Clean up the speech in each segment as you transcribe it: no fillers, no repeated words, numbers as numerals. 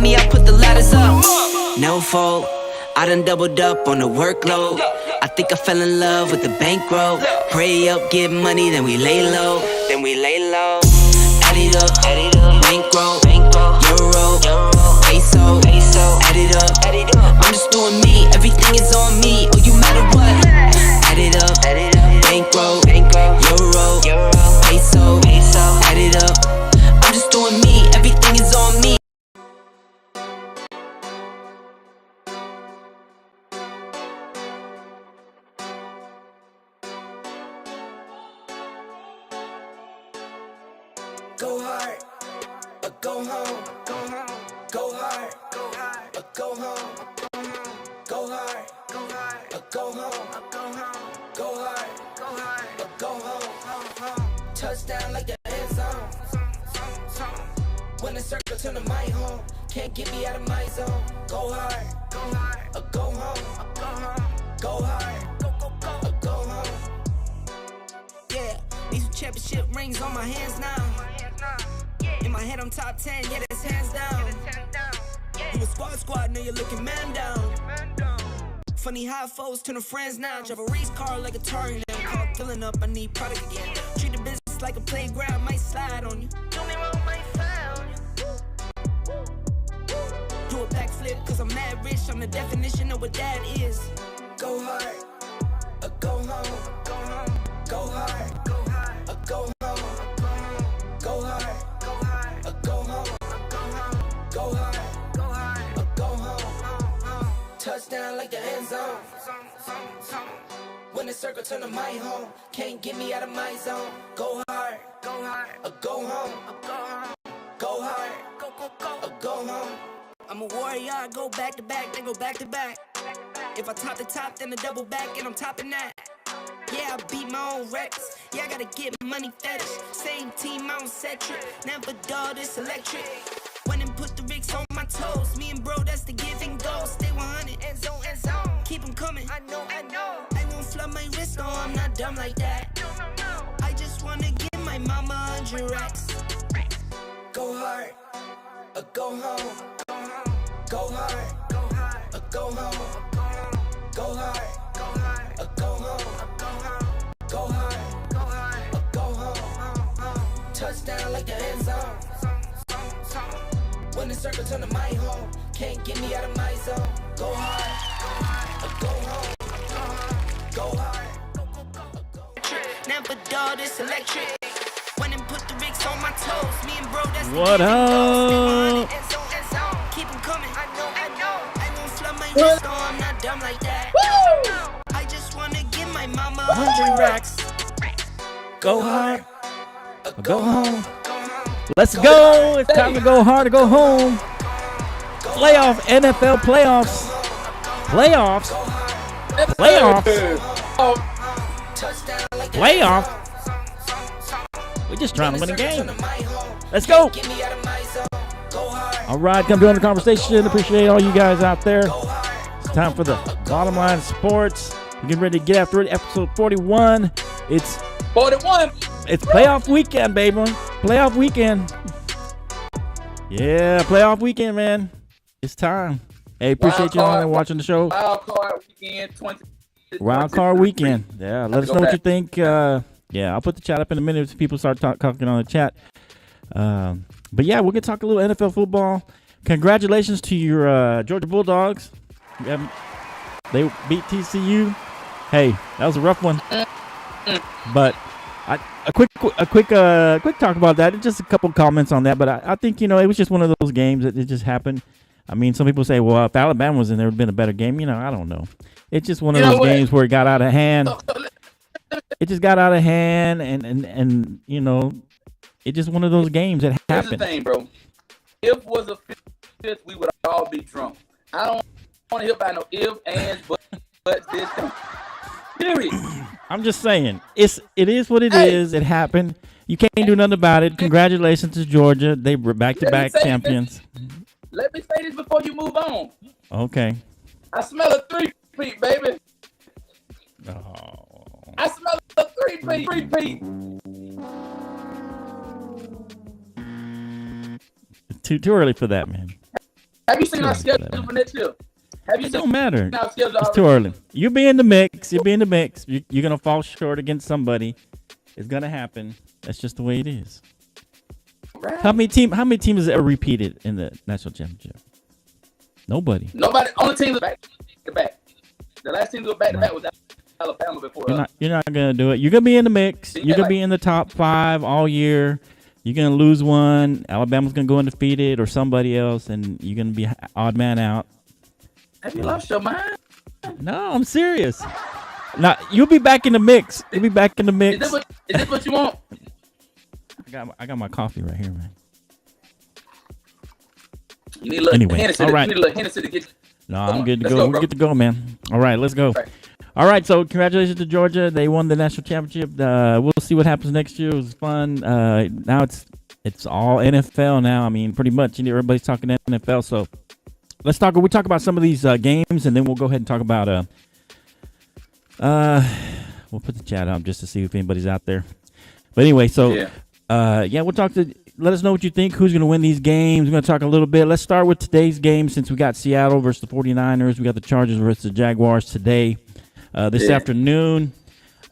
me, I put the ladders up. No fault, I done doubled up on the workload. I think I fell in love with the bankroll. Pray up, get money, then we lay low. Add it up, bankroll, euro, peso, add it up. I'm just doing me, everything is on me. Oh, you matter what? Add it up, bankroll, euro, peso, add it up. I'm just doing me, everything is on me. Go hard, or go home. Go hard, or go home. Go hard, or go home. Go hard, or go home. Touchdown like the end zone. When the circle turn to my home, can't get me out of my zone. Go hard, or go home. Go hard, or go home. Yeah, these championship rings on my hands now. In my head I'm top 10, yeah, that's hands down. You a squad, now you're looking man down. Funny how foes turn to friends now. Drive a race car like a Atari now. Call filling up, I need product again. Treat the business like a playground, might slide on you. Don't me wrong, might slide on you. Do a backflip, cause I'm mad rich. I'm the definition of what that is. Go hard, or go home. Go hard, or go home. Go hard, or go home. Go hard, or go home. Touchdown like the end zone. When the circle turn to my home, can't get me out of my zone. Go hard, or go home. Go hard, or go home. I'm a warrior, I go back to back, then go back to back. If I top the top, then I double back, and I'm topping that. Yeah, I beat my own records. Yeah, I gotta get money fetish. Same team, I don't set trip. Never dull, this electric. Went and put the Ricks on my toes. Me and bro, that's the give and go. Stay 100, end zone. Keep them coming. I know. I won't flood my wrist, no, I'm not dumb like that. No. I just wanna give my mama 100 racks. Go hard, or go home. Go hard, or go home. Go hard, or go home. Go hard, or go home. Touchdown like the end zone. When the circle turn to my home, can't get me out of my zone. Go hard, or go home. Go hard, or go home. Never dull, this electric. When and put the Ricks on my toes. Me and bro, that's the What up? Keep them coming. I know. I won't flood my wrist, no, I'm not dumb like that. Woo! I just wanna give my mama 100 racks. Go hard, or go home. Let's go. It's time to go hard or go home. Playoff, NFL playoffs. Playoff. We're just trying to win a game. Let's go. All right, come join the conversation. Appreciate all you guys out there. It's time for the Bottom Line Sports. We're getting ready to get after it. Episode 41. It's 41. It's playoff weekend, baby. Playoff weekend. Yeah, playoff weekend, man. It's time. Hey, appreciate y'all watching the show. Wild card weekend 20. Wild card weekend. Yeah, let us know what you think. Yeah, I'll put the chat up in a minute if people start talking on the chat. But yeah, we're going to talk a little NFL football. Congratulations to your Georgia Bulldogs. They beat TCU. Hey, that was a rough one. But a quick talk about that. Just a couple comments on that. But I think, it was just one of those games that it just happened. I mean, some people say, well, if Alabama was in there, it would have been a better game. I don't know. It's just one of those games where it got out of hand. It just got out of hand, and it's just one of those games that happened. Here's the thing, bro. If it was a fifth, we would all be drunk. I don't want to hear about no if, ands, but this thing. Period. I'm just saying, it is what it is. It happened. You can't do nothing about it. Congratulations to Georgia. They were back-to-back champions. Let me say this before you move on. Okay. I smell a three-peat, baby. Oh. I smell a three-peat. Too early for that, man. Have you seen Too our early for schedule that. for next year? Have you It seen don't matter. our schedule It's already? too early. You be in the mix. You be in the mix. You're gonna fall short against somebody. It's gonna happen. That's just the way it is. Right. How many teams has ever repeated in the national championship? Nobody. Nobody. Only team back to back. The last team to go back to back was Alabama before. You're not gonna do it. You're gonna be in the mix. Yeah, You're gonna be in the top 5 all year. You're gonna lose one. Alabama's gonna go undefeated, or somebody else, and you're gonna be odd man out. Have you lost your mind? No, I'm serious. Now you'll be back in the mix. You'll be back in the Is mix. this what you want? I got my coffee right here, man. You need a little Anyway, Hennessy. all right. You need a little Hennessy to get. No, Come I'm on, good to let's go. go, We're bro. good to go, man. All right, let's go. Right. All right, so congratulations to Georgia. They won the national championship. We'll see what happens next year. It was fun. Now it's all NFL now. I mean, pretty much everybody's talking NFL. So let's talk. We talk about some of these games, and then we'll go ahead and talk about. We'll put the chat up just to see if anybody's out there. But anyway, so we'll talk to. Let us know what you think. Who's going to win these games? We're going to talk a little bit. Let's start with today's game since we got Seattle versus the 49ers. We got the Chargers versus the Jaguars today, this afternoon.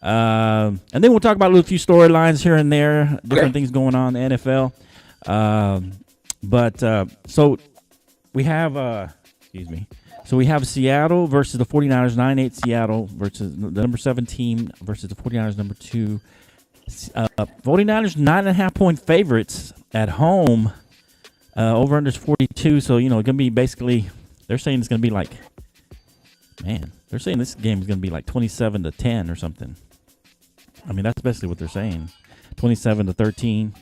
And then we'll talk about a few storylines here and there, different things going on in the NFL. So we have, So we have Seattle versus the 49ers, 9-8 Seattle versus the number 7 team versus the 49ers, number 2. 49ers 9.5-point favorites at home. Over under 42. So it's gonna be basically. They're saying it's gonna be like. Man, they're saying this game is gonna be like 27-10 or something. I mean, that's basically what they're saying. 27-13,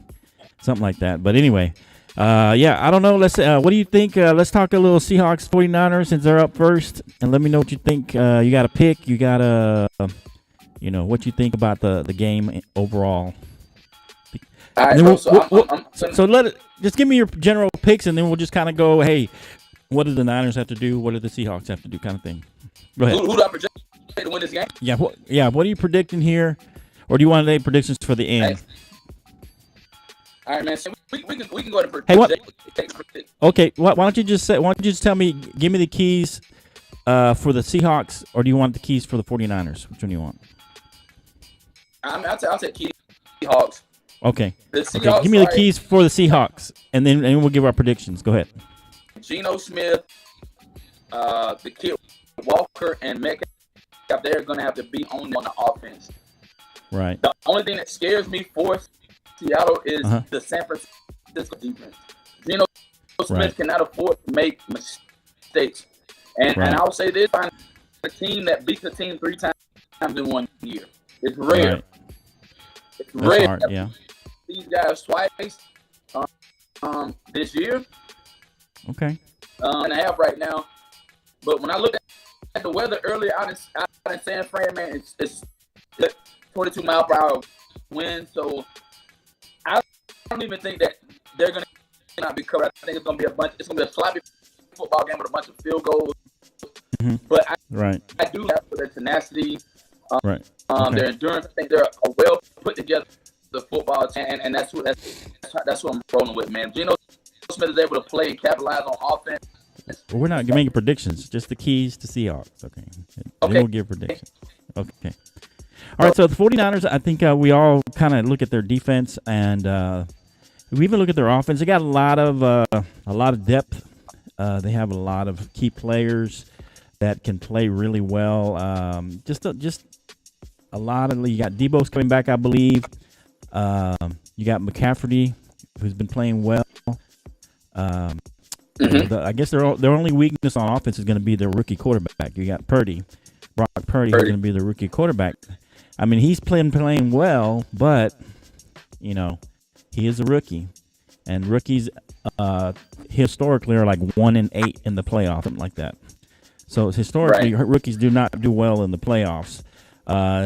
something like that. But anyway, I don't know. Let's. What do you think? Let's talk a little Seahawks 49ers since they're up first, and let me know what you think. You got a pick. You got a. What you think about the game overall. All right, just give me your general picks, and then we'll just kind of go, hey, what do the Niners have to do? What do the Seahawks have to do, kind of thing. Go ahead. Who do I project to win this game? Yeah, what are you predicting here? Or do you want to make predictions for the end? Hey. All right, man. So we can go to Hey, what? predict. Okay, why don't you just tell me, give me the keys for the Seahawks, or do you want the keys for the 49ers? Which one do you want? I'll take Seahawks. Okay. The Okay, Seahawks, give me the keys for the Seahawks, and then we'll give our predictions. Go ahead. Geno Smith, the kid Walker, and Metcalf, they're going to have to be on the offense. Right. The only thing that scares me for Seattle is the San Francisco defense. Geno Smith cannot afford to make mistakes. And I'll say this, find a team that beats a team 3 times in 1 year. It's rare. Right. It's rare. Hard, yeah. These guys twice this year. Okay. And a half right now. But when I look at the weather earlier out in San Fran, man, it's 22 mile per hour wind. So I don't even think that they're going to not be covered. I think it's going to be a sloppy football game with a bunch of field goals. Mm-hmm. But I do have their tenacity, okay. their endurance. I think they're a well put together football team, and that's what I'm rolling with, man. Geno Smith is able to play and capitalize on offense. Well, we're not making predictions, just the keys to Seahawks. Okay. Then we'll give predictions. Okay. All right, so the 49ers, I think we all kind of look at their defense, and we even look at their offense. They got a lot of depth. They have a lot of key players that can play really well. Just a lot of. You got Debo's coming back, I believe. You got McCaffrey, who's been playing well. I guess their only weakness on offense is going to be their rookie quarterback. You got Brock Purdy, who's going to be the rookie quarterback. I mean, he's playing well, but he is a rookie, and rookies historically are like 1-8 in the playoffs, something like that. So historically, rookies do not do well in the playoffs. I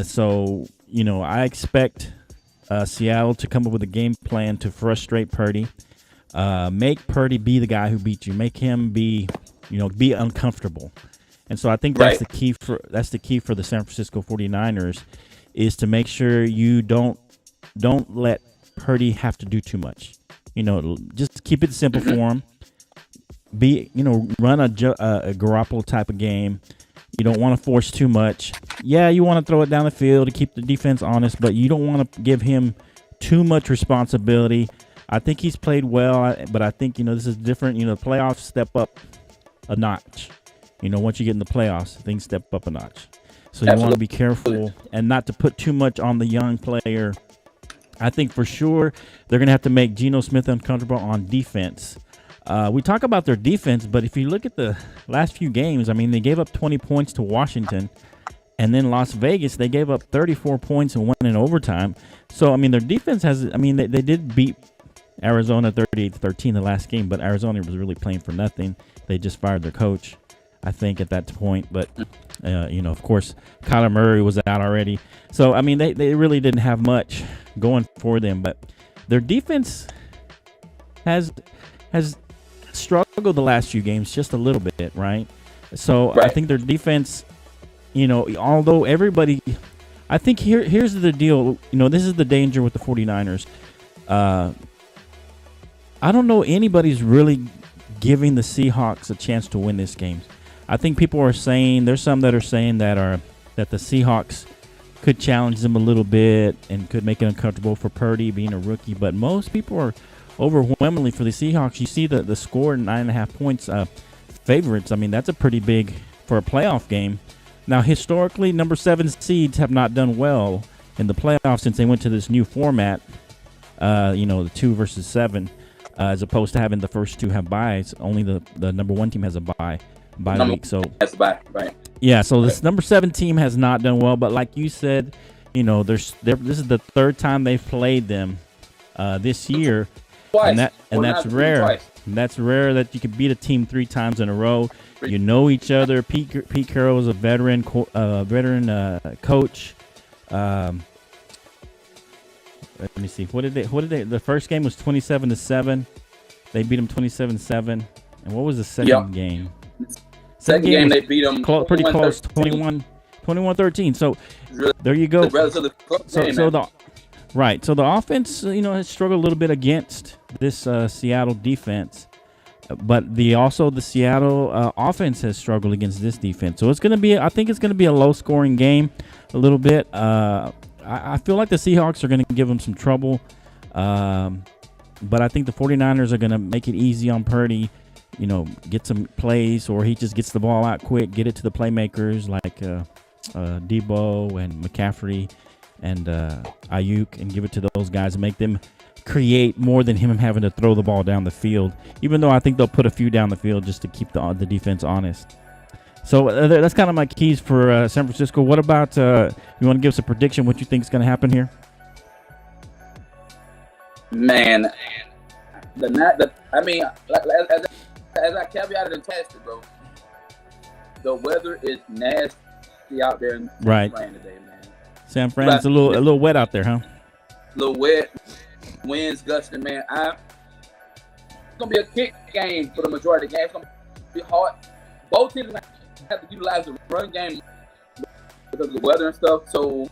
expect Seattle to come up with a game plan to frustrate Purdy. Make Purdy be the guy who beats you. Make him be uncomfortable. And so I think that's the key for the San Francisco 49ers is to make sure you don't let Purdy have to do too much. Just keep it simple for him. run a Garoppolo type of game. You don't want to force too much. Yeah, you want to throw it down the field to keep the defense honest, but you don't want to give him too much responsibility. I think he's played well, but I think, this is different. Playoffs step up a notch. Once you get in the playoffs, things step up a notch. So you want to be careful and not to put too much on the young player. I think for sure they're going to have to make Geno Smith uncomfortable on defense. We talk about their defense, but if you look at the last few games, they gave up 20 points to Washington. And then Las Vegas, they gave up 34 points and won in overtime. So, their defense has – they did beat Arizona 38-13 the last game, but Arizona was really playing for nothing. They just fired their coach, I think, at that point. But, of course, Kyler Murray was out already. So, they really didn't have much going for them. But their defense has struggled the last few games just a little bit, right? So, I think their defense – although everybody, I think here's the deal. This is the danger with the 49ers. I don't know anybody's really giving the Seahawks a chance to win this game. I think people are saying, there's some that are saying that the Seahawks could challenge them a little bit and could make it uncomfortable for Purdy being a rookie. But most people are overwhelmingly for the Seahawks. You see the score, 9.5 points, favorites. That's a pretty big for a playoff game. Now, historically, number 7 seeds have not done well in the playoffs since they went to this new format, the 2 versus 7, as opposed to having the first 2 have byes. Only the number 1 team has a bye week. So that's a bye, right? Yeah, so this number 7 team has not done well, but like you said, this is the 3rd time they've played them this year, Twice. and that's rare. Twice. And that's rare that you could beat a team 3 times in a row. You know each other. Pete Carroll is a veteran coach. Let me see. What did they? The first game was 27-7. They beat them 27-7. And what was the second game? Second game they beat them pretty close, 21-13. So there you go. So the offense, has struggled a little bit against this Seattle defense. But the Seattle offense has struggled against this defense. So I think it's going to be a low-scoring game a little bit. I feel like the Seahawks are going to give them some trouble. But I think the 49ers are going to make it easy on Purdy, get some plays, or he just gets the ball out quick, get it to the playmakers like Debo and McCaffrey and Ayuk, and give it to those guys and make them create more than him having to throw the ball down the field, even though I think they'll put a few down the field just to keep the defense honest. So that's kind of my keys for San Francisco. What about you want to give us a prediction what you think is going to happen here? Man, as I caveated and tested, bro, the weather is nasty out there in San Fran today, man. San Fran's a little wet out there, huh? A little wet. Winds gusting, man. It's gonna be a kick game for the majority of the game. It's gonna be hard. Both teams have to utilize the run game because of the weather and stuff. So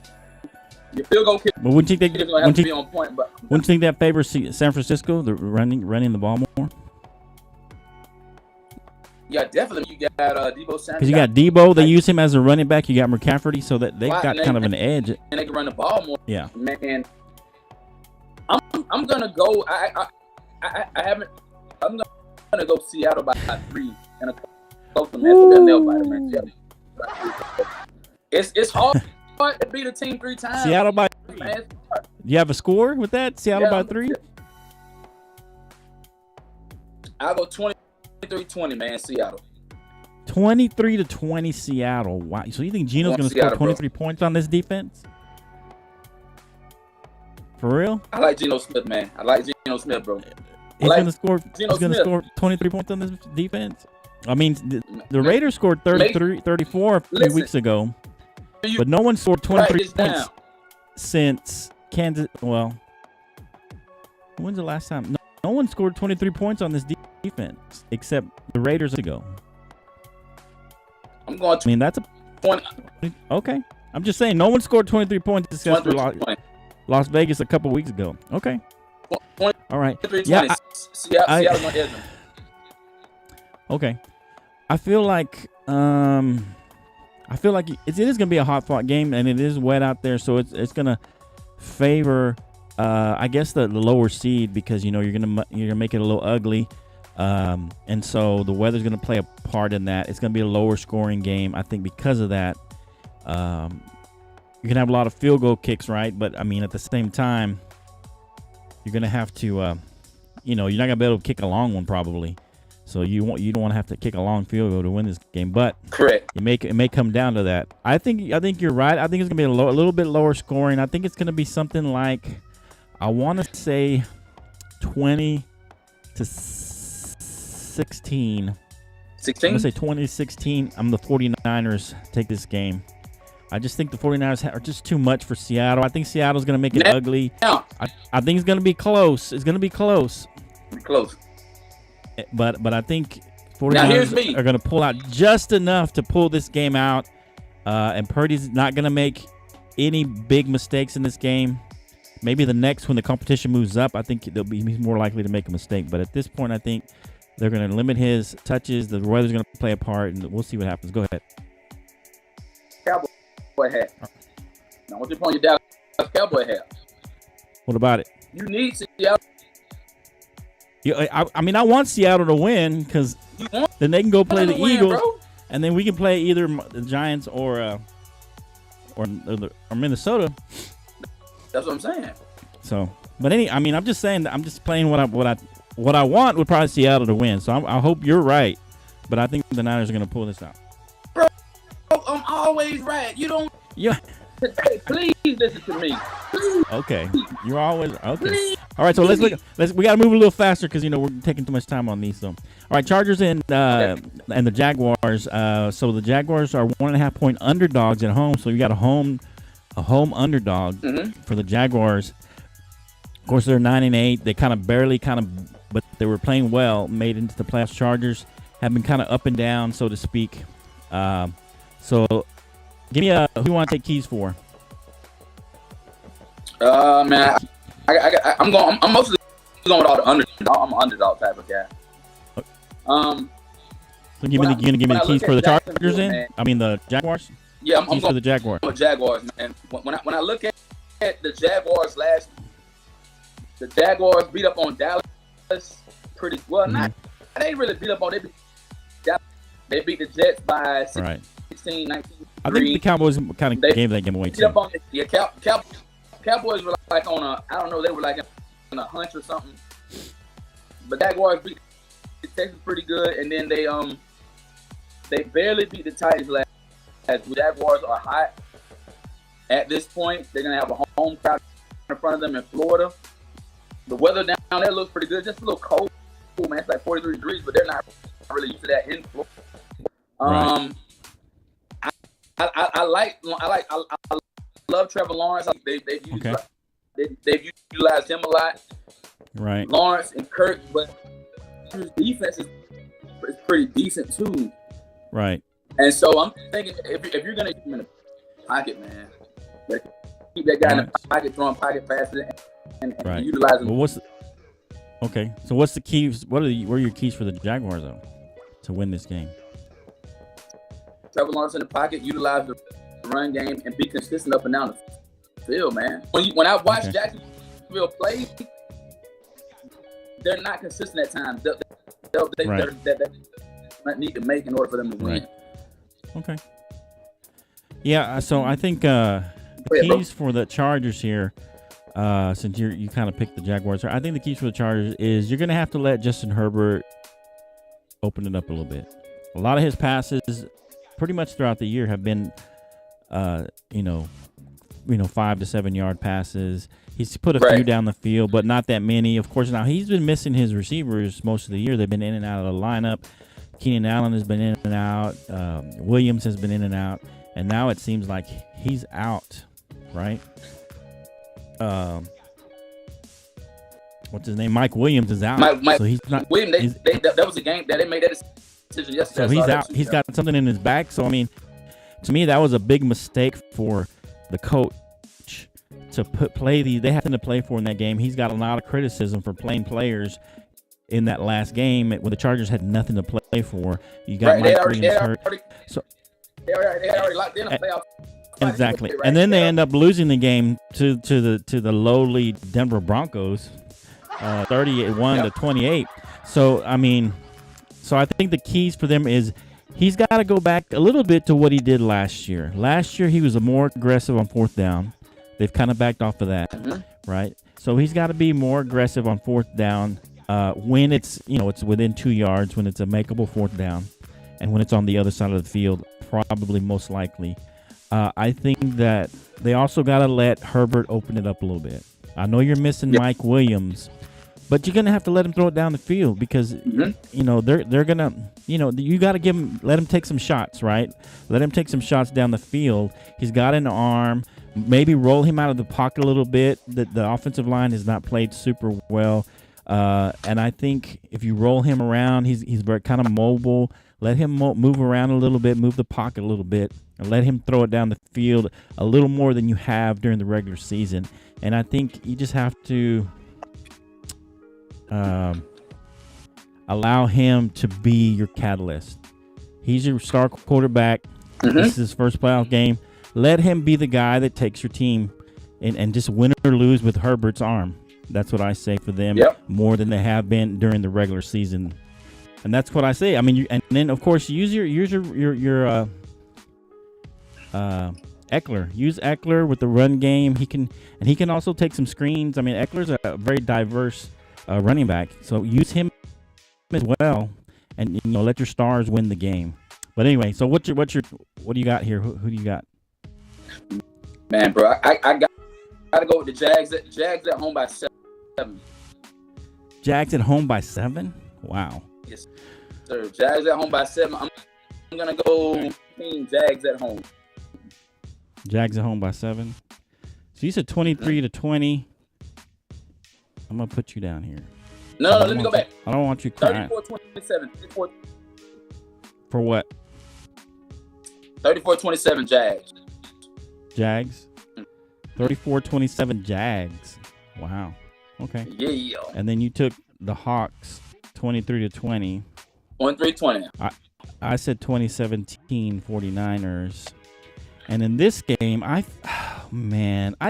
your field goal kick. But wouldn't you think gonna have to be on point? But wouldn't you think that favors San Francisco, the running the ball more? Yeah, definitely. You got Debo Samuel. Because you got Debo, they use him as a running back. You got McCaffrey, so that they've got kind of an edge. And they can run the ball more. Yeah, man. I'm gonna go. I haven't. I'm gonna go Seattle by 3 and a close to nail biter, man. It's hard to beat a team 3 times. Seattle by 3. Man, you have a score with that? Seattle by 3. I'll go 23-20, man. Seattle. 23-20 Seattle. Wow. So you think Geno's gonna score 23 points on this defense? For real? I like Geno Smith, man. I like Geno Smith, bro. He's gonna score 23 points on this defense. The Raiders scored 34 a few weeks ago, but no one scored 23 points since Kansas. Well, when's the last time? No one scored 23 points on this defense except the Raiders ago. I'm going to. That's a 20. Okay. I'm just saying, no one scored 23 points except for Las Vegas a couple weeks ago. Okay. 20, all right. Yeah. Okay. I feel like it is going to be a hot fought game, and it is wet out there, so it's going to favor I guess the lower seed, because you're gonna make it a little ugly, and so the weather's gonna play a part in that. It's gonna be a lower scoring game, I think, because of that. You're gonna have a lot of field goal kicks, right? But I mean, at the same time, you're gonna have to, you're not gonna be able to kick a long one probably. So you don't want to have to kick a long field goal to win this game, but correct. It may come down to that. I think you're right. I think it's gonna be a little bit lower scoring. I think it's gonna be something like, I want to say 20-16. 16? I'm going to say 20-16. The 49ers take this game. I just think the 49ers are just too much for Seattle. I think Seattle's going to make it ugly. I think it's going to be close. It's going to be close. Close. But I think 49ers are going to pull out just enough to pull this game out. And Purdy's not going to make any big mistakes in this game. Maybe the next, when the competition moves up, I think he's more likely to make a mistake. But at this point, I think they're going to limit his touches. The weather's going to play a part, and we'll see what happens. Go ahead. Cowboy hat. Now, what's your point? Your Dallas Cowboy hat. What about it? You need Seattle. I mean, I want Seattle to win, because then they can go play the Eagles, and then we can play either the Giants or Minnesota. That's what I'm saying. So, but I'm just saying, I'm just playing what I want would probably Seattle to win. So I hope you're right, but I think the Niners are going to pull this out. Bro, I'm always right. You don't. Yeah. Hey, please listen to me. Please. Okay. You're always okay. Please. All right. So we got to move a little faster, because we're taking too much time on these. So, all right, Chargers and the Jaguars. So the Jaguars are 1.5 point underdogs at home. So you got a home underdog for the Jaguars. Of course, they're 9-8. They but they were playing well, made into the playoffs. Chargers have been kind of up and down, so to speak. So give me who you want to take keys for? Man, I'm mostly going with all the underdog. I'm an underdog type of guy. So give me the keys for the Chargers then? Man. I mean the Jaguars. Yeah, I'm going for the Jaguars. I'm a Jaguars, man. When I look at the Jaguars the Jaguars beat up on Dallas pretty well. Not they ain't really beat up on they beat the Jets by 16, 19. I think the Cowboys kind of gave that game away too. Cowboys were like on a, I don't know, they were like on a hunch or something. But Jaguars beat the Texans pretty good, and then they barely beat the Titans last. As the Jaguars are hot at this point, they're gonna have a home crowd in front of them in Florida. The weather down there looks pretty good. Just a little cold, man. It's like 43 degrees, but they're not really used to that in Florida. I love Trevor Lawrence. They've utilized him a lot. Right. Lawrence and Kirk, but his defense is pretty decent too. Right. And so I'm thinking, if you're gonna keep him in the pocket, man, keep that guy in the pocket, throwing pocket passes, and utilize him. Well, so what's the keys? What are your keys for the Jaguars though to win this game? Trevor Lawrence in the pocket, utilize the run game, and be consistent up and down the field, man. When I watch Jacksonville play, they're not consistent at times. They need to make in order for them to win. Okay. Yeah, so I think the keys for the Chargers here, since you kind of picked the Jaguars, I think the keys for the Chargers is you're going to have to let Justin Herbert open it up a little bit. A lot of his passes pretty much throughout the year have been, 5 to 7 yard passes. He's put a few down the field, but not that many. Of course, now he's been missing his receivers most of the year. They've been in and out of the lineup. Keenan Allen has been in and out. Williams has been in and out. And now it seems like he's out, right? What's his name? Mike Williams is out. So he's not. Williams, that was a game that they made that decision yesterday. So he's out. He's got something in his back. So, I mean, to me, that was a big mistake for the coach to play these. They have to play for in that game. He's got a lot of criticism for playing players in that last game when the Chargers had nothing to play for. You got Mike Williams hurt. They already locked in a playoff. Exactly. And then they end up losing the game to the lowly Denver Broncos, 31-28. So I think the keys for them is he's got to go back a little bit to what he did last year. Last year he was more aggressive on fourth down. They've kind of backed off of that, right? So he's got to be more aggressive on fourth down when it's within 2 yards, when it's a makeable fourth down, and when it's on the other side of the field, probably most likely. I think that they also got to let Herbert open it up a little bit. I know you're missing Mike Williams, but you're gonna have to let him throw it down the field because they're gonna you got to let him take some shots, right? Let him take some shots down the field. He's got an arm. Maybe roll him out of the pocket a little bit. The offensive line has not played super well, and I think if you roll him around, he's very kind of mobile. Let him move around a little bit, move the pocket a little bit, and let him throw it down the field a little more than you have during the regular season. And I think you just have to allow him to be your catalyst. He's your star quarterback. This is his first playoff game. Let him be the guy that takes your team and just win or lose with Herbert's arm. That's what I say for them more than they have been during the regular season. And that's what I say. I mean, and then of course use your Eckler. Use Eckler with the run game. He can also take some screens. I mean, Eckler's a very diverse running back, so use him as well, and let your stars win the game. But anyway, so what do you got here? Who do you got? Man, bro, I gotta go with the Jags. Jags at home by 7. Jags at home by 7? Wow. Yes, sir. Jags at home by 7. I'm gonna go Team Jags at home. Jags at home by 7. So you said 23-20. I'm gonna put you down here. No, let me go back. I don't want you crying. 34-27. For what? 34-27 Jags. Jags? 34-27 Jags. Wow. Okay. Yeah. And then you took the Hawks 23-20. 23-20. I said 2017 49ers. And in this game, I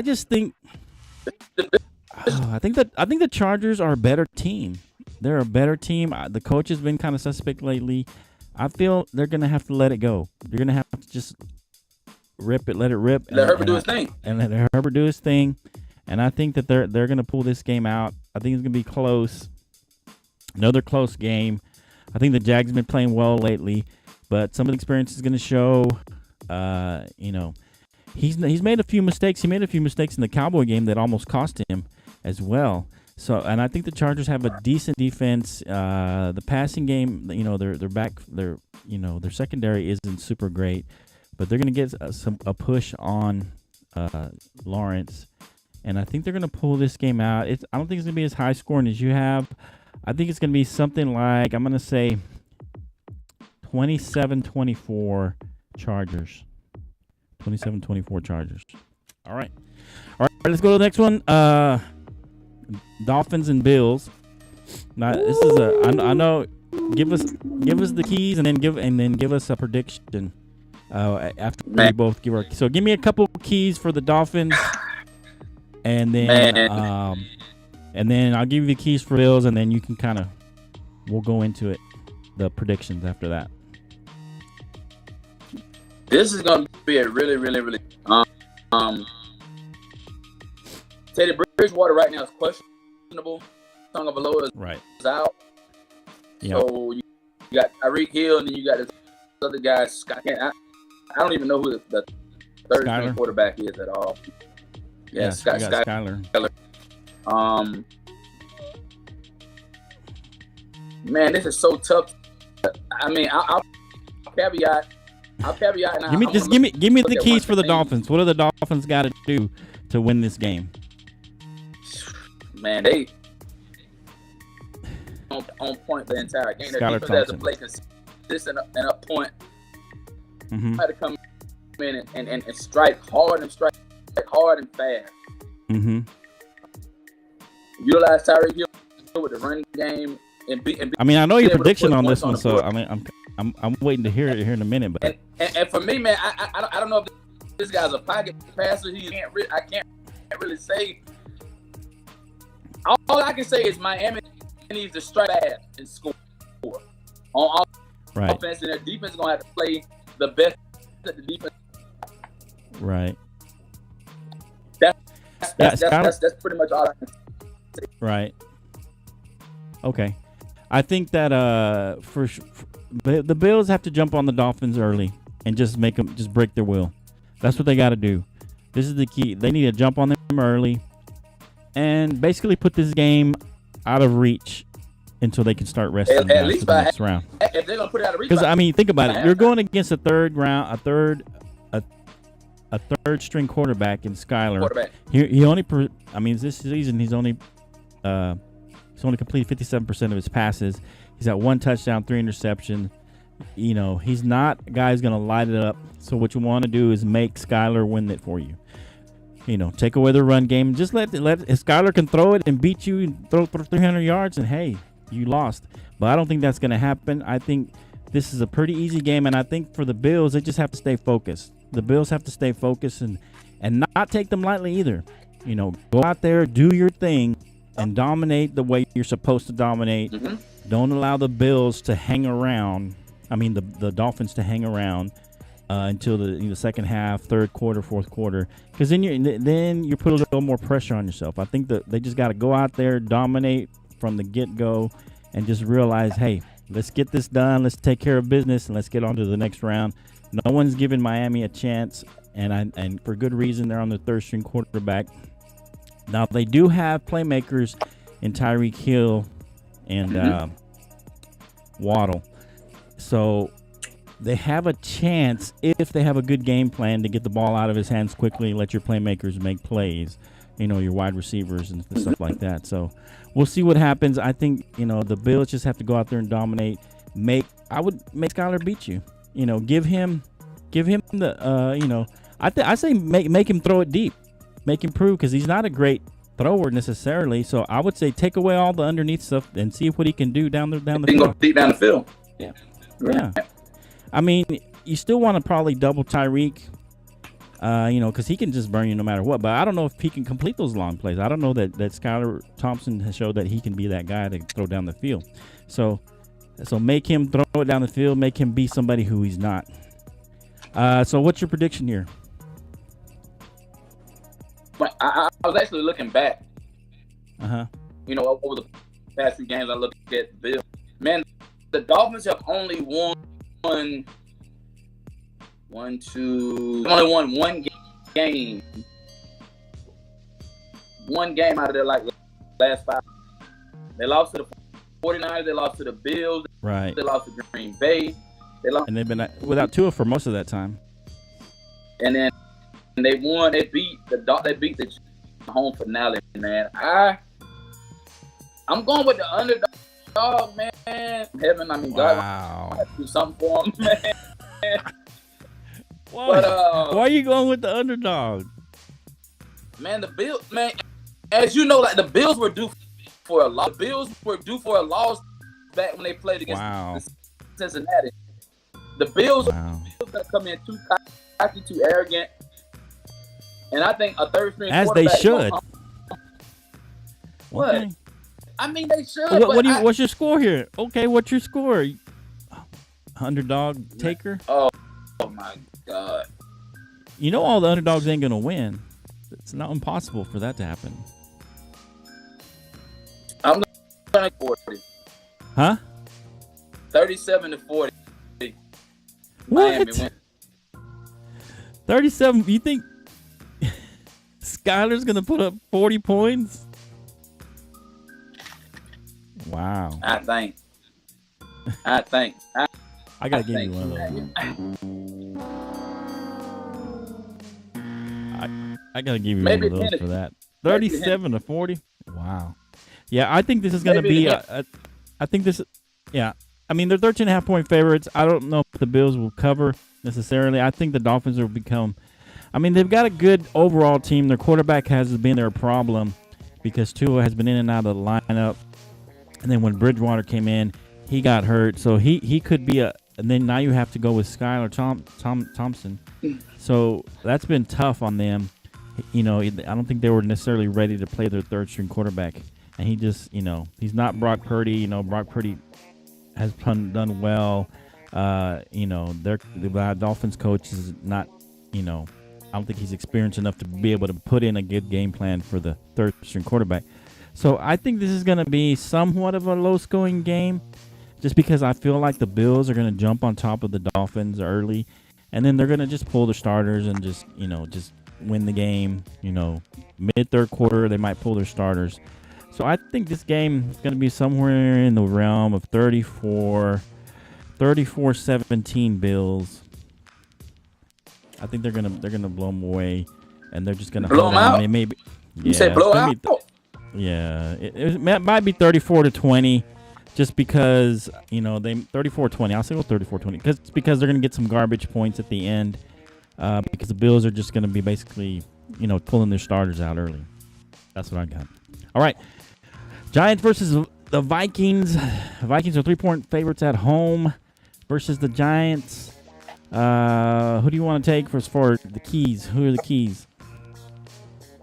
just think I think the Chargers are a better team. They're a better team. The coach has been kind of suspect lately. I feel they're going to have to let it go. They're going to have to just let it rip. Let Herbert do his thing. And let Herbert do his thing. And I think that they're going to pull this game out. I think it's going to be close. Another close game. I think the Jags have been playing well lately, but some of the experience is going to show. He's made a few mistakes. He made a few mistakes in the Cowboy game that almost cost him as well. So, and I think the Chargers have a decent defense. The passing game, their secondary isn't super great, but they're going to get a push on Lawrence, and I think they're going to pull this game out. I don't think it's going to be as high scoring as you have. I think it's going to be something like, I'm going to say 27-24 Chargers. 27-24 Chargers. All right, let's go to the next one. Dolphins and Bills. Now this is I know. Give us the keys and then give us a prediction. After we both give our. So give me a couple keys for the Dolphins, and then I'll give you the keys for Bills, and then you can we'll go into it, the predictions after that. This is going to be a really, really, really Teddy Bridgewater right now is questionable. Tagovailoa is out. Yep. So you got Tyreek Hill, and then you got this other guy, Scott. I don't even know who the third string quarterback is at all. Yeah, Skyler. Man, this is so tough. I mean, I'll caveat. Give me the keys for the Dolphins. What do the Dolphins got to do to win this game? Man, they on point the entire game. Their defense has to play consistent and up point. Had to come in and strike hard and fast. Utilize Tyreek Hill with the run game. and I mean, I know be your able to prediction put on this points one, the so board. I mean, I'm waiting to hear it here in a minute. But And for me, man, I don't know if this guy's a pocket passer. I can't really say. All I can say is Miami needs to strike fast and score on right, offense, and their defense is gonna have to play the best that the defense. right, That's pretty much all I can say. right. Okay, I think that the Bills have to jump on the Dolphins early and just break their will. That's what they got to do. This is the key. They need to jump on them early and basically put this game out of reach until they can start resting At guys least for the by next round. If they're gonna put it out of reach, Because I mean, think about it. by You're halftime. going against a third string quarterback in Skyler. quarterback. He only. This season he's only completed 57% of his passes. He's got 1 touchdown, 3 interceptions. You know, he's not a guy who's going to light it up. So what you want to do is make Skyler win it for you. You know, take away the run game. Just if Skyler can throw it and beat you and throw for 300 yards, and hey, you lost. But I don't think that's going to happen. I think this is a pretty easy game, and I think for the Bills, they just have to stay focused. The Bills have to stay focused and not take them lightly either. You know, go out there, do your thing, and dominate the way you're supposed to dominate. Mm-hmm. Don't allow the Bills to hang around. I mean, the Dolphins to hang around until the second half, third quarter, fourth quarter, because then you're putting a little more pressure on yourself. I think that they just got to go out there, dominate from the get-go, and just realize, hey, let's get this done. Let's take care of business, and let's get on to the next round. No one's giving Miami a chance, and for good reason. They're on the third-string quarterback. Now, they do have playmakers in Tyreek Hill and Waddle. So they have a chance if they have a good game plan to get the ball out of his hands quickly and let your playmakers make plays, you know, your wide receivers and stuff like that. So we'll see what happens. I think, you know, the Bills just have to go out there and dominate. I would make Skyler beat you. You know, give him the, you know, I say make him throw it deep. Make him prove, because he's not a great thrower necessarily. So I would say take away all the underneath stuff and see what he can do down the He can field. go deep down the field. Yeah. Yeah. I mean, you still want to probably double Tyreek, you know, because he can just burn you no matter what. But I don't know if he can complete those long plays. I don't know that Skyler Thompson has showed that he can be that guy to throw down the field. So make him throw it down the field. Make him be somebody who he's not. So what's your prediction here? But I was actually looking back. Uh-huh. You know, over the past few games, I looked at the Bills. Man, the Dolphins have only won one game. One game out of their last 5. They lost to the 49ers. They lost to the Bills. Right. They lost to Green Bay. They lost, And they've been without Tua for most of that time. and then they won. They beat the home finale. Man, I'm going with the underdog, man. Heaven, I mean, Wow. God do something for him, man. Why? But Why are you going with the underdog? man, the Bills, man, as you know, like the Bills were due for a loss. The Bills were due for a loss back when they played against Wow. Cincinnati. The Bills Wow. are coming in too cocky, too arrogant, and I think a third string As they quarterback should. What? Okay. I mean, they should. What's your score here? Okay, what's your score? Underdog taker? Oh my God. You know all the underdogs ain't gonna win. It's not impossible for that to happen. I'm going to 40. Huh? 37-40. What? Miami win. 37. You think Skyler's gonna put up 40 points? Wow. I think. I gotta give you one of those. I gotta give you Maybe one of those 10. for that. Maybe 37 to 40. Wow. Yeah, I think this is gonna Maybe be. 10. I think this. Yeah. I mean, they're 13.5 point favorites. I don't know if the Bills will cover necessarily. I think the Dolphins will become. I mean, they've got a good overall team. Their quarterback has been their problem because Tua has been in and out of the lineup. And then when Bridgewater came in, he got hurt. So he could be a. And then now you have to go with Skylar Thompson. So that's been tough on them. I don't think they were necessarily ready to play their third string quarterback. And he just, he's not Brock Purdy. Brock Purdy has done well. The Dolphins coach is not, I don't think he's experienced enough to be able to put in a good game plan for the third string quarterback. So I think this is going to be somewhat of a low-scoring game just because I feel like the Bills are going to jump on top of the Dolphins early, and then they're going to just pull their starters and just win the game. Mid-third quarter, they might pull their starters. So I think this game is going to be somewhere in the realm of 34-17 Bills. I think they're gonna blow them away, and they're just gonna blow them out. Maybe You say blow out? It might be 34-20, just because they 34-20. I'll say 34-20 because they're gonna get some garbage points at the end, because the Bills are just gonna be basically pulling their starters out early. That's what I got. All right, Giants versus the Vikings. The Vikings are 3-point favorites at home versus the Giants. Who do you want to take for the keys? Who are the keys?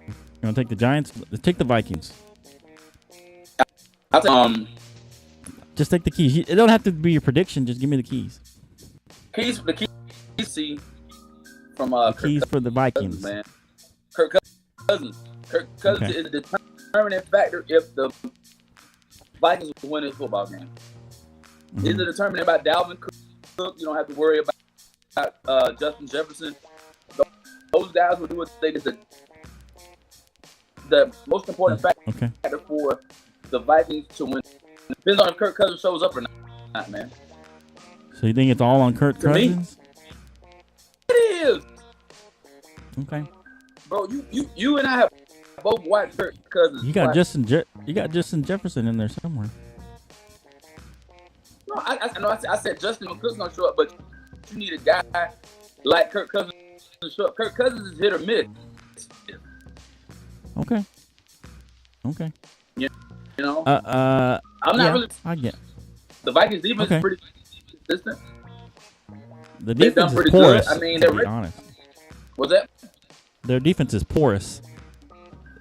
You want to take the Giants? Let's take the Vikings. Just take the keys. It don't have to be your prediction. Just give me the keys. The keys from the keys for the Vikings. Cousins, man. Kirk Cousins. Kirk Cousins is the determining factor if the Vikings will win this football game. Mm-hmm. Is it determining about Dalvin Cook? You don't have to worry about Justin Jefferson. Those guys will do what they did. The most important factor for the Vikings to win depends on if Kirk Cousins shows up or not, man. So you think it's all on Kirk Cousins? It is. Okay. Bro, you and I have both watched Kirk Cousins. You got Justin Jefferson in there somewhere. No, I said Justin Cook's gonna show up, but you need a guy like Kirk Cousins to show up. Kirk Cousins is hit or miss. Okay. Yeah. I'm not really. I get. The Vikings defense is pretty consistent. The defense is porous. Good. I mean, to be honest. What's that? Their defense is porous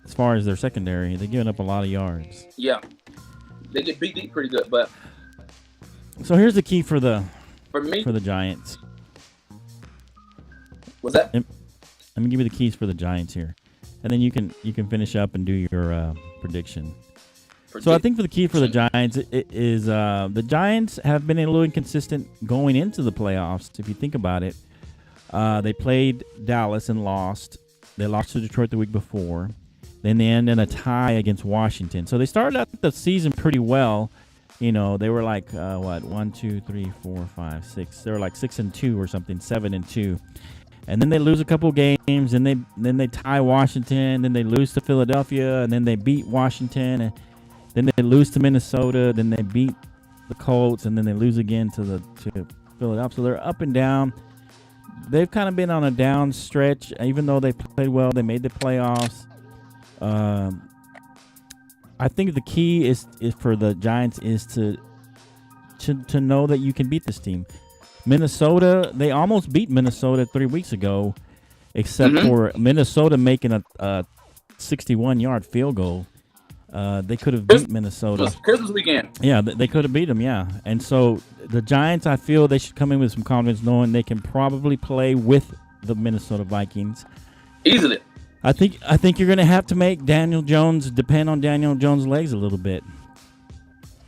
as far as their secondary. They're giving up a lot of yards. Yeah, they get beat deep pretty good, but. So here's the key for the Giants. What's that? Let me give you the keys for the Giants here, and then you can finish up and do your prediction. So I think for the key for the Giants it is the Giants have been a little inconsistent going into the playoffs. If you think about it, they played Dallas and lost. They lost to Detroit the week before. Then they ended in a tie against Washington. So they started out the season pretty well. They were like 1, 2, 3, 4, 5, 6. They were like 6-2 or something, 7-2. And then they lose a couple games, and then they tie Washington, then they lose to Philadelphia, and then they beat Washington, and then they lose to Minnesota, then they beat the Colts, and then they lose again to Philadelphia. So they're up and down. They've kind of been on a down stretch, even though they played well. They made the playoffs. I think the key is for the Giants is to know that you can beat this team. Minnesota, they almost beat Minnesota 3 weeks ago, except for Minnesota making a 61-yard field goal. They could have beat Minnesota. Christmas weekend. Yeah, they could have beat them, yeah. And so the Giants, I feel they should come in with some confidence knowing they can probably play with the Minnesota Vikings. Easily. I think you're going to have to make Daniel Jones depend on Daniel Jones' legs a little bit.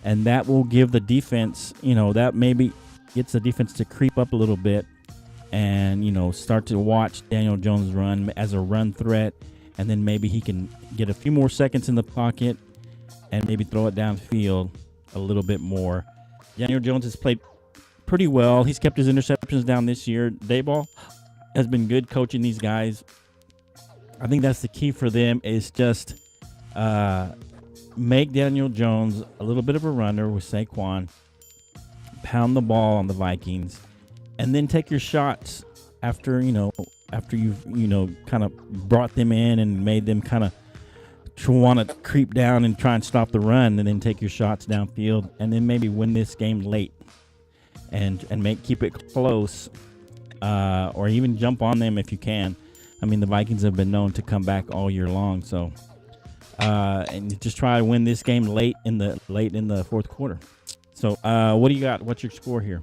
And that will give the defense, that maybe gets the defense to creep up a little bit and, start to watch Daniel Jones run as a run threat. And then maybe he can get a few more seconds in the pocket and maybe throw it downfield a little bit more. Daniel Jones has played pretty well. He's kept his interceptions down this year. Daboll has been good coaching these guys. I think that's the key for them is just make Daniel Jones a little bit of a runner with Saquon, pound the ball on the Vikings, and then take your shots after you've kind of brought them in and made them kind of want to creep down and try and stop the run, and then take your shots downfield, and then maybe win this game late, and keep it close, or even jump on them if you can. I mean, the Vikings have been known to come back all year long, so and just try to win this game late in the fourth quarter. So, what do you got? What's your score here?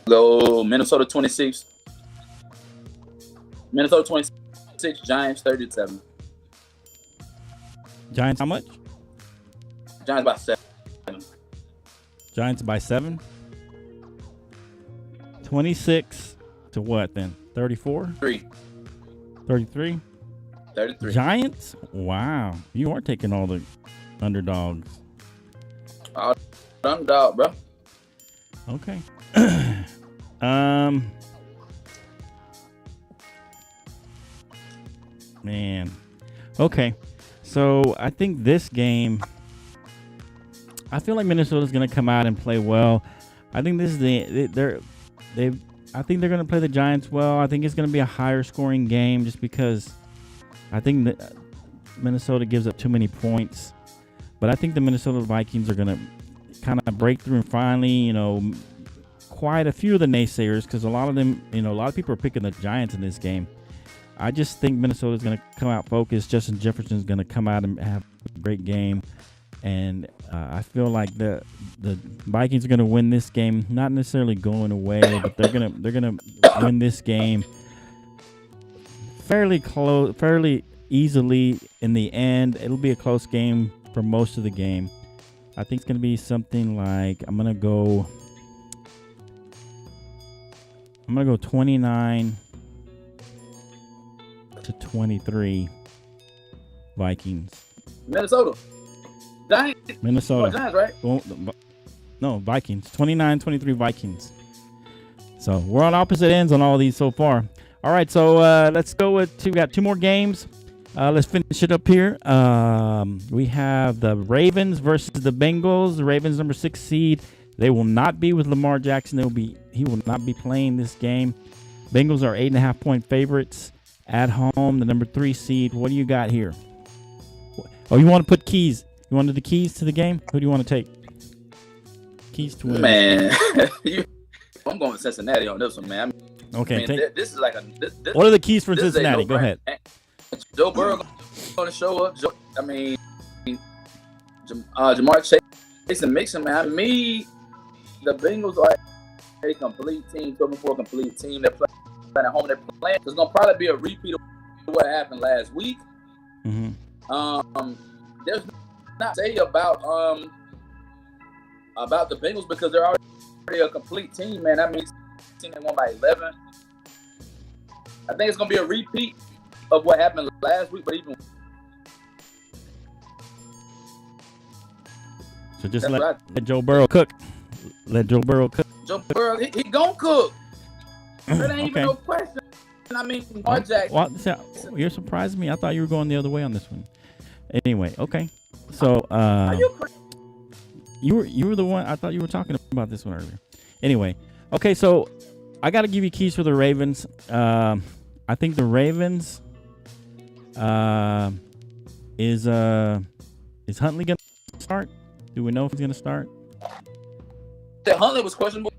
Go Minnesota 26. Minnesota 26, Giants 37. Giants how much? Giants by 7. Giants by 7. 26 to what then? 34? 33? 33. Giants? Wow. You are taking all the underdogs. Underdog, bro. Okay. Man. Okay. So I think this game, I feel like Minnesota's going to come out and play well. I think this is I think they're going to play the Giants well. I think it's going to be a higher scoring game just because I think that Minnesota gives up too many points. But I think the Minnesota Vikings are going to kind of break through and finally, quiet a few of the naysayers, because a lot of them, a lot of people are picking the Giants in this game. I just think Minnesota's going to come out focused. Justin Jefferson's going to come out and have a great game. And I feel like the Vikings are going to win this game, not necessarily going away, but they're gonna win this game fairly close, fairly easily in the end. It'll be a close game for most of the game. I think it's going to be something like I'm going to go 29-23 Vikings. Minnesota. Minnesota. Giants, right? Well, no, Vikings. 29-23 Vikings. So we're on opposite ends on all these so far. All right, so let's go with we got 2 more games. Let's finish it up here. We have the Ravens versus the Bengals. The Ravens, number 6 seed. They will not be with Lamar Jackson. He will not be playing this game. Bengals are 8.5-point favorites at home. The number 3 seed. What do you got here? Oh, you want to put keys? You wanted the keys to the game? Who do you want to take? Keys to win. Man, I'm going with Cincinnati on this one, man. Okay. This is like what are the keys for Cincinnati? Go ahead. Joe Burrow going to show up. Jamar Chase and Mixon, man. The Bengals are a complete team, 12-4 complete team. They're playing at home. They're playing. There's going to probably be a repeat of what happened last week. Mm-hmm. There's not to say about the Bengals because they're already a complete team, man. That means they won by 11. I think it's going to be a repeat of what happened last week, but even so, just let Joe Burrow cook. Let Joe Burrow cook. Joe Burrow, he gonna cook. There ain't even no question. I mean, Lamar Jackson. You're surprising me. I thought you were going the other way on this one. Anyway, okay. So, are you were the one. I thought you were talking about this one earlier. Anyway, okay. So, I got to give you keys for the Ravens. I think the Ravens is Huntley gonna start? Do we know if he's gonna start? Huntley was questionable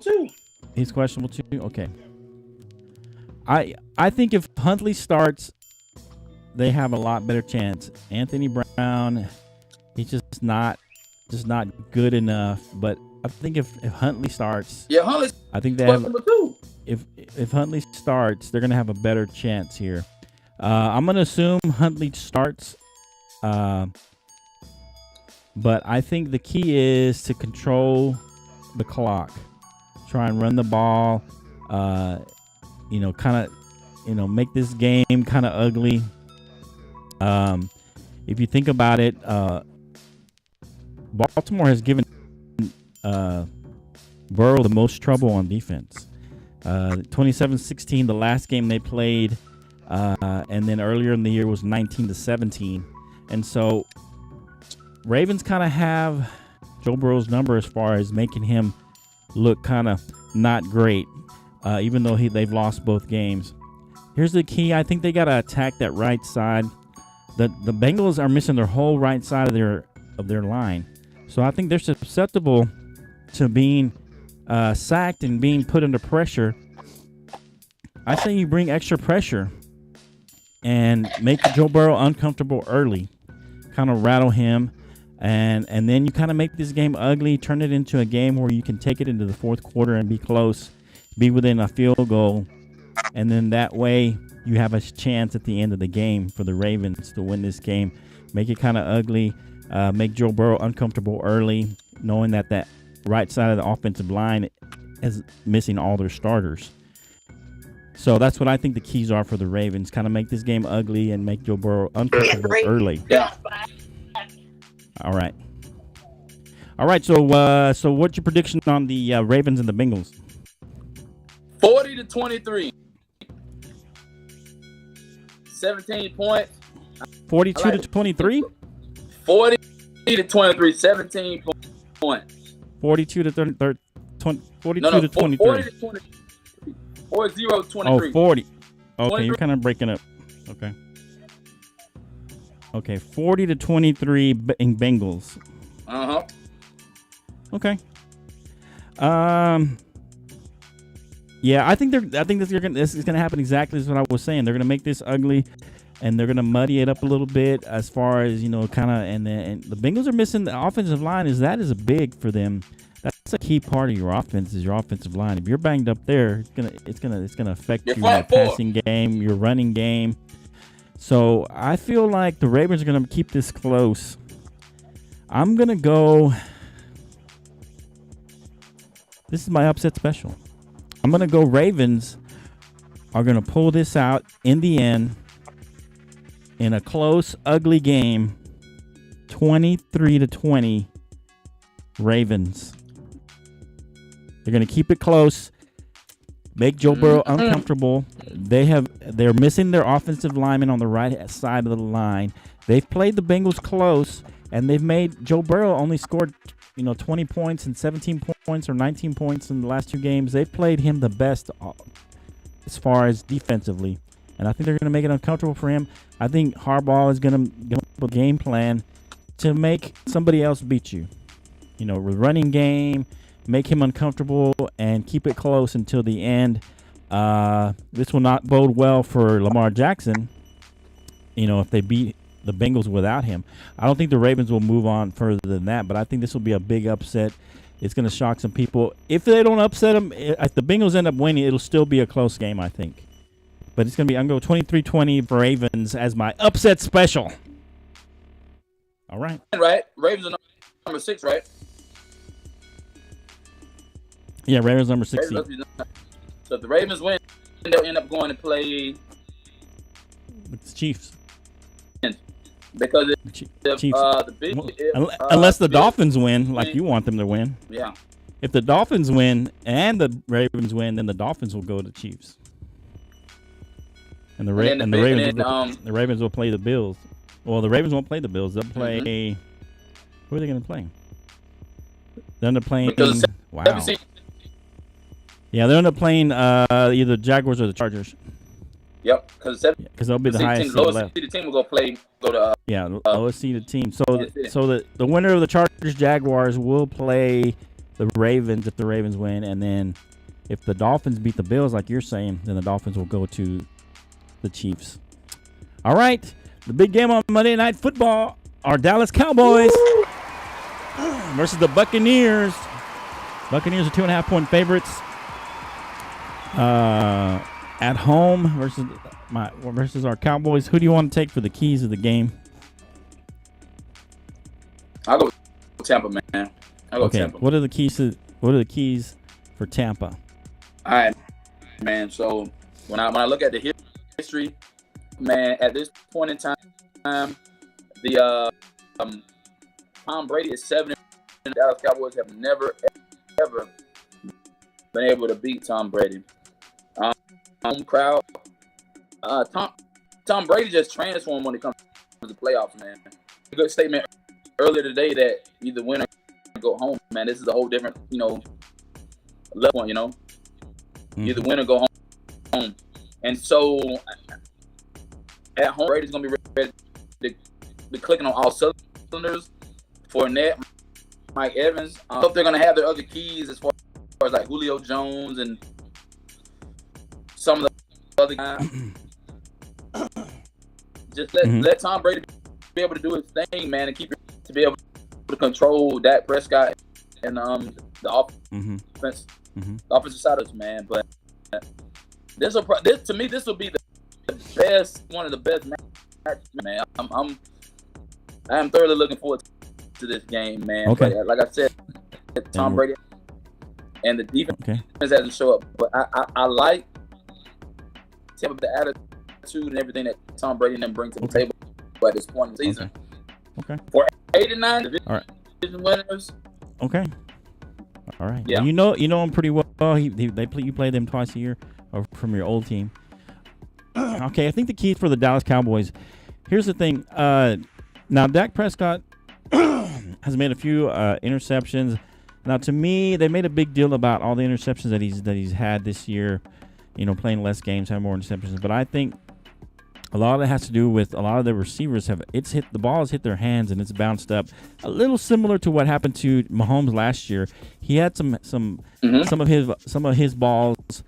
too. He's questionable too. Okay. I think if Huntley starts, they have a lot better chance. Anthony Brown, he's just not good enough. But I think if Huntley starts, Huntley's I think they have. Too. If Huntley starts, they're gonna have a better chance here. I'm gonna assume Huntley starts, but I think the key is to control the clock, try and run the ball. Make this game kind of ugly. If you think about it, Baltimore has given Burrow the most trouble on defense. 27-16, the last game they played, and then earlier in the year was 19-17. And so Ravens kind of have Joe Burrow's number as far as making him look kind of not great, even though they've lost both games. Here's the key. I think they got to attack that right side. The Bengals are missing their whole right side of their line. So I think they're susceptible to being sacked and being put under pressure. I say you bring extra pressure and make Joe Burrow uncomfortable early. Kind of rattle him. And then you kind of make this game ugly, turn it into a game where you can take it into the fourth quarter and be close, be within a field goal. And then that way you have a chance at the end of the game for the Ravens to win this game. Make it kind of ugly, make Joe Burrow uncomfortable early, knowing that right side of the offensive line is missing all their starters. So that's what I think the keys are for the Ravens. Kind of make this game ugly and make Joe Burrow uncomfortable early. Yeah. All right. So what's your prediction on the Ravens and the Bengals? 40-23. 17 points. 42-23? 40-23, 17 points. 42 to 30, 42 No, to 23. 40 to 23. 40-23. Oh, 40. Okay, 23. you're kind of breaking up. Okay, 40-23 in Bengals. Uh-huh. Okay. Yeah, I think this is gonna happen exactly as what I was saying. They're gonna make this ugly, and they're gonna muddy it up a little bit as far as kind of. And the Bengals are missing the offensive line. Is a big for them. That's a key part of your offense. Is your offensive line. If you're banged up there, it's gonna affect your passing game, your running game. So I feel like the Ravens are gonna keep this close. I'm gonna go. This is my upset special. I'm going to go Ravens are going to pull this out in the end in a close, ugly game, 23-20 Ravens. They're going to keep it close, make Joe Burrow uncomfortable. They're missing their offensive lineman on the right side of the line. They've played the Bengals close, and they've made Joe Burrow only scored 20 points and 17 points or 19 points in the last two games. They've played him the best as far as defensively. And I think they're going to make it uncomfortable for him. I think Harbaugh is going to give a game plan to make somebody else beat you. With running game, make him uncomfortable, and keep it close until the end. This will not bode well for Lamar Jackson, if they beat the Bengals without him. I don't think the Ravens will move on further than that, but I think this will be a big upset. It's going to shock some people. If they don't upset them, if the Bengals end up winning, it'll still be a close game, I think. But it's going to be, I'm going to go 23-20 for Ravens as my upset special. All right. Right? Ravens are number 6, right? Yeah, Ravens number 6. So if the Ravens win, they'll end up going to play with the Chiefs. Because Chiefs. Unless the Dolphins win, like you want them to win. Yeah. If the Dolphins win and the Ravens win, then the Dolphins will go to Chiefs. And the Ravens will play the Bills. Well, the Ravens won't play the Bills. They'll play. Who are they going to play? They're end up playing. Wow. Yeah, they'll end up playing either Jaguars or the Chargers. Yep, because they'll be the highest left. The team will go to lowest seeded team. So the winner of the Chargers Jaguars will play the Ravens if the Ravens win, and then if the Dolphins beat the Bills, like you're saying, then the Dolphins will go to the Chiefs. All right, the big game on Monday Night Football: our Dallas Cowboys versus the Buccaneers. Buccaneers are 2.5-point favorites. At home versus our Cowboys. Who do you want to take for the keys of the game? I'll go with Tampa, man. Tampa. What are the keys for Tampa? All right, man. So when I look at the history, man, at this point in time, the Tom Brady is 7. The Dallas Cowboys have never ever been able to beat Tom Brady. Home crowd. Tom Brady just transformed when it comes to the playoffs, man. A good statement earlier today that either win or go home, man. This is a whole different, level, Either win or go home. And so at home, Brady's going to be ready to be clicking on all cylinders. Fournette, Mike Evans. I hope they're going to have their other keys as far as like Julio Jones and some of the other guys. Just let Tom Brady be able to do his thing, man, and keep it to be able to control Dak Prescott and the offense, the offensive side of us, man. But this to me, this will be the best, one of the best matches, man. I am thoroughly looking forward to this game, man. Okay. But, like I said, Tom Brady and the defense hasn't show up, but I like the attitude and everything that Tom Brady and them bring to the table at this point in the season. Okay. For 89 division winners. Okay. All right. Yeah. Well, you know them pretty well. You play them twice a year, or from your old team. Okay. I think the key for the Dallas Cowboys. Here's the thing. Now Dak Prescott has made a few interceptions. Now, to me, they made a big deal about all the interceptions that he's had this year. You know, playing less games, having more interceptions. But I think a lot of it has to do with a lot of the receivers the ball has hit their hands and it's bounced up. A little similar to what happened to Mahomes last year. He had some of his balls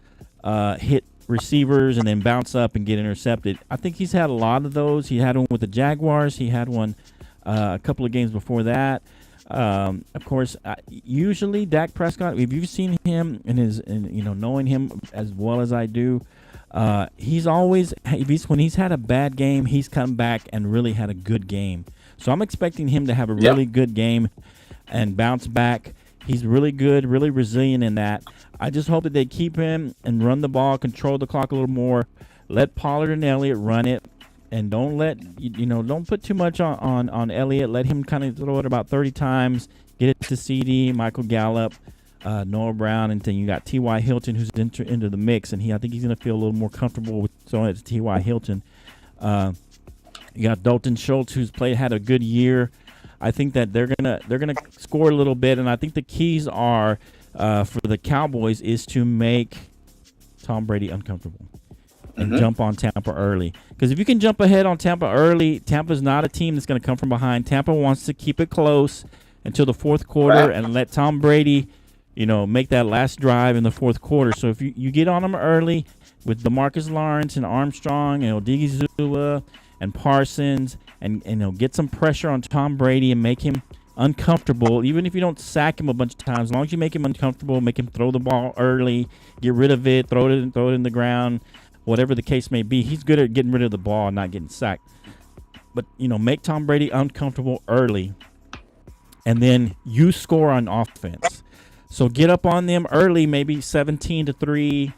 hit receivers and then bounce up and get intercepted. I think he's had a lot of those. He had one with the Jaguars. He had one a couple of games before that. Of course, usually Dak Prescott, if you've seen him knowing him as well as I do, he's always, when he's had a bad game, he's come back and really had a good game. So I'm expecting him to have a really good game and bounce back. He's really good, really resilient in that. I just hope that they keep him and run the ball, control the clock a little more, let Pollard and Elliott run it. And don't don't put too much on Elliott. Let him kind of throw it about 30 times. Get it to CD, Michael Gallup, Noah Brown, and then you got T.Y. Hilton who's into the mix, and I think he's going to feel a little more comfortable with throwing it to T.Y. Hilton. You got Dalton Schultz who's had a good year. I think that they're gonna score a little bit, and I think the keys are for the Cowboys is to make Tom Brady uncomfortable. And jump on Tampa early. Because if you can jump ahead on Tampa early, Tampa's not a team that's going to come from behind. Tampa wants to keep it close until the fourth quarter and let Tom Brady, make that last drive in the fourth quarter. So if you get on them early with DeMarcus Lawrence and Armstrong and Odigizua and Parsons and get some pressure on Tom Brady and make him uncomfortable, even if you don't sack him a bunch of times, as long as you make him uncomfortable, make him throw the ball early, get rid of it, throw it in the ground. Whatever the case may be, he's good at getting rid of the ball and not getting sacked. But, make Tom Brady uncomfortable early, and then you score on offense. So get up on them early, maybe 17-3,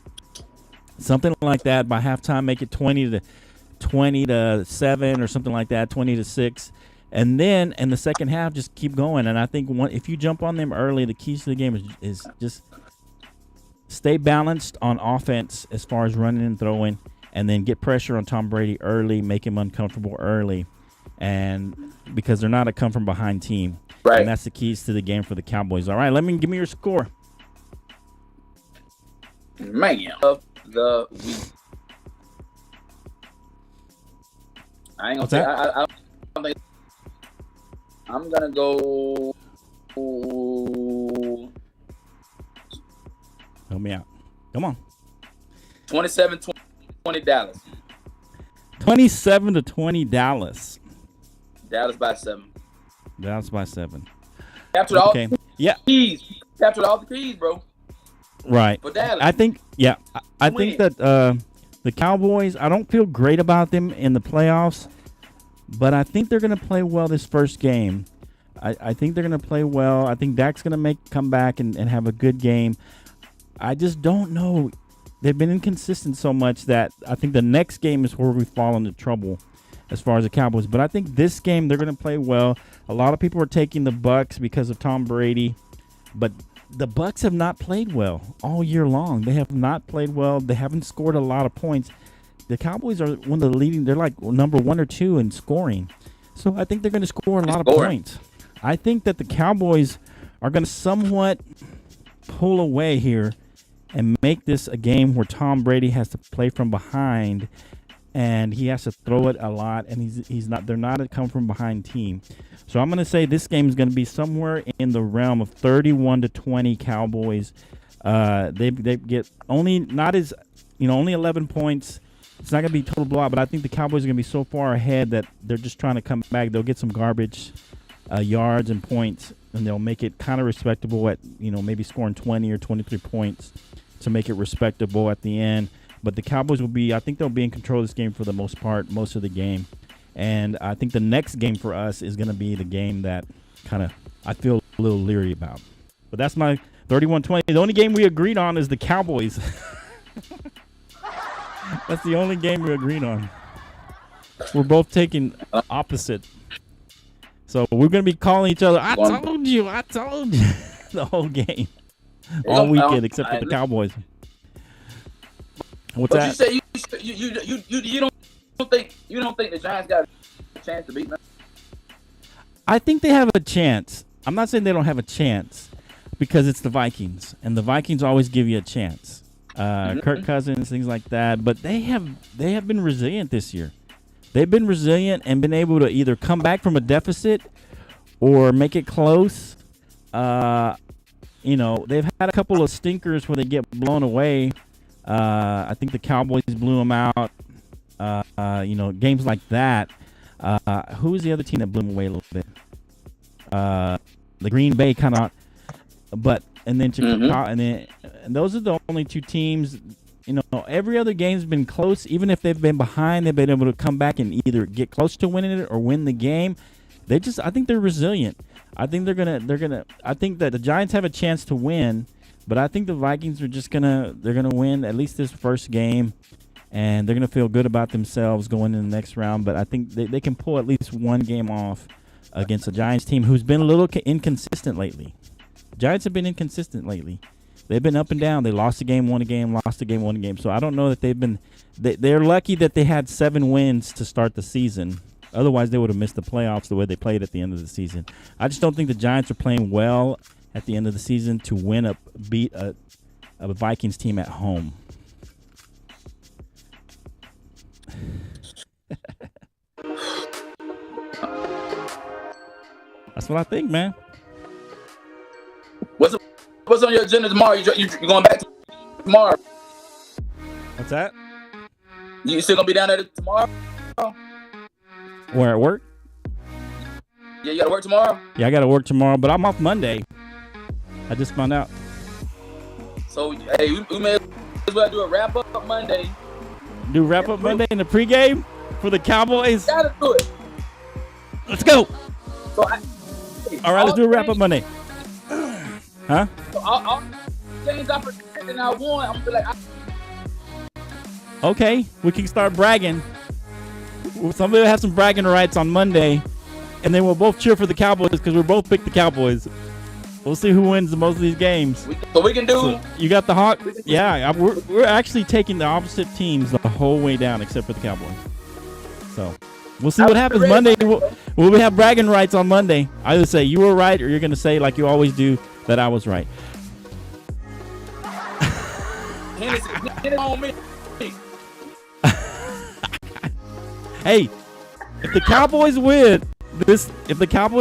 something like that. By halftime, make it 20-7 or something like that, 20-6. And then in the second half, just keep going. And I think if you jump on them early, the keys to the game is just stay balanced on offense as far as running and throwing, and then get pressure on Tom Brady early, make him uncomfortable early, and because they're not a come-from-behind team. Right. And that's the keys to the game for the Cowboys. All right, give me your score. Man of the week. I ain't gonna say. I don't think I'm gonna go. Help me out. Come on. 27-20 Dallas. 27-20 Dallas. Dallas by 7. Dallas by 7. Captured all the keys. Captured all the keys, bro. Right. For Dallas. I think I think that the Cowboys, I don't feel great about them in the playoffs, but I think they're going to play well this first game. I think they're going to play well. I think Dak's going to come back and have a good game. I just don't know. They've been inconsistent so much that I think the next game is where we fall into trouble as far as the Cowboys. But I think this game they're going to play well. A lot of people are taking the Bucs because of Tom Brady, but the Bucs have not played well all year long. They have not played well. They haven't scored a lot of points. The Cowboys are one of the leading. They're like number 1 or 2 in scoring. So I think they're going to score a lot of points. I think that the Cowboys are going to somewhat pull away here and make this a game where Tom Brady has to play from behind, and he has to throw it a lot, and they're not a come from behind team. So I'm going to say this game is going to be somewhere in the realm of 31-20 Cowboys. They get only 11 points. It's not going to be total blowout, but I think the Cowboys are going to be so far ahead that they're just trying to come back. They'll get some garbage yards and points, and they'll make it kind of respectable at, maybe scoring 20 or 23 points to make it respectable at the end. But the Cowboys I think they'll be in control of this game for the most part, most of the game. And I think the next game for us is going to be the game that kind of I feel a little leery about. But that's my 31-20. The only game we agreed on is the Cowboys. That's the only game we agreed on. We're both taking opposite. So we're going to be calling each other, I told you, the whole game. All weekend except for the Cowboys. What's that? You don't think the Giants got a chance to beat them? I think they have a chance. I'm not saying they don't have a chance because it's the Vikings, and the Vikings always give you a chance. Kirk Cousins, things like that, but they have been resilient this year. They've been resilient and been able to either come back from a deficit or make it close. They've had a couple of stinkers where they get blown away. I think the Cowboys blew them out. Games like that. Who was the other team that blew them away a little bit? The Green Bay kind of, and then Chicago, and those are the only two teams. Every other game's been close. Even if they've been behind, they've been able to come back and either get close to winning it or win the game. I think they're resilient. I think they're gonna. I think that the Giants have a chance to win, but I think the Vikings are they're gonna win at least this first game, and they're gonna feel good about themselves going in the next round. But I think they can pull at least one game off against the Giants team who's been a little inconsistent lately. Giants have been inconsistent lately. They've been up and down. They lost a game, won a game, lost a game, won a game. So I don't know that they've been they're lucky that they had 7 wins to start the season. Otherwise, they would have missed the playoffs the way they played at the end of the season. I just don't think the Giants are playing well at the end of the season to beat a Vikings team at home. That's what I think, man. What's on your agenda tomorrow? You going back tomorrow? What's that? You still gonna be down there tomorrow? Where, at work? Yeah, you gotta work tomorrow? Yeah, I gotta work tomorrow, but I'm off Monday. I just found out. So, hey, we may as well do a wrap-up Monday. Do wrap-up Monday in the pregame for the Cowboys? Gotta do it. Let's go. So all right, let's do a wrap-up Monday. Huh? So all games I predicted and I won, I'm gonna be like, okay, we can start bragging. Somebody will have some bragging rights on Monday, and then we'll both cheer for the Cowboys because we both picked the Cowboys. We'll see who wins the most of these games. So we can do. So you got the Hawk? Yeah, we're actually taking the opposite teams the whole way down except for the Cowboys. So we'll see what happens Monday. We'll have bragging rights on Monday. I either say you were right or you're going to say, like you always do, that I was right. Get it on me. Hey, if the Cowboys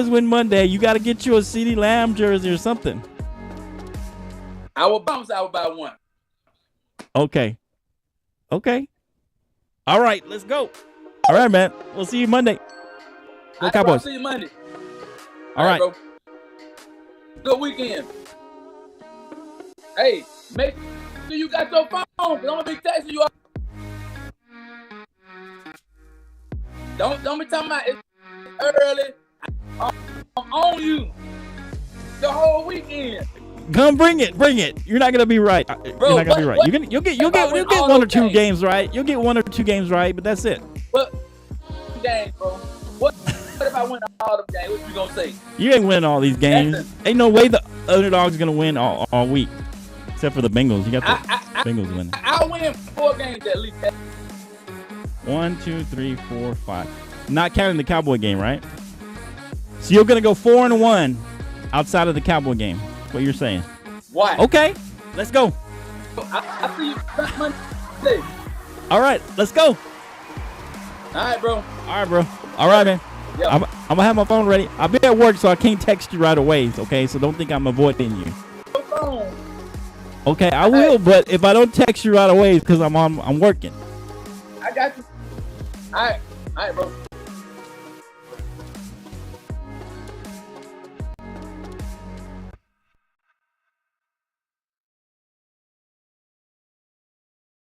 win Monday, you got to get you a CeeDee Lamb jersey or something. I will bounce out by one. Okay. All right, let's go. All right, man. We'll see you Monday. Go Cowboys. See you Monday. All right. Bro. Good weekend. Hey, make sure you got your phone. I'm gonna be texting you. Don't be talking about it early. I'm on you the whole weekend. Come bring it. You're not gonna be right. Bro, you're not gonna be right. You'll get one or two games right. You'll get 1 or 2 games right, but that's it. What games, bro? What if I win all the games? What you gonna say? You ain't winning all these games. Ain't no way the underdog's gonna win all week, except for the Bengals. You got the Bengals winning. I'll win 4 games at least. 1, 2, 3, 4, 5. Not counting the Cowboy game, right? So you're gonna go 4-1 outside of the Cowboy game. What you're saying? Why? Okay, let's go. I'll see you back Monday. All right, let's go. All right, bro. All right, bro. All right, man. Yep. I'm gonna have my phone ready. I'll be at work, so I can't text you right away. Okay, so don't think I'm avoiding you. No phone. Okay, I will, but if I don't text you right away, it's because I'm working. I got you. All right, bro.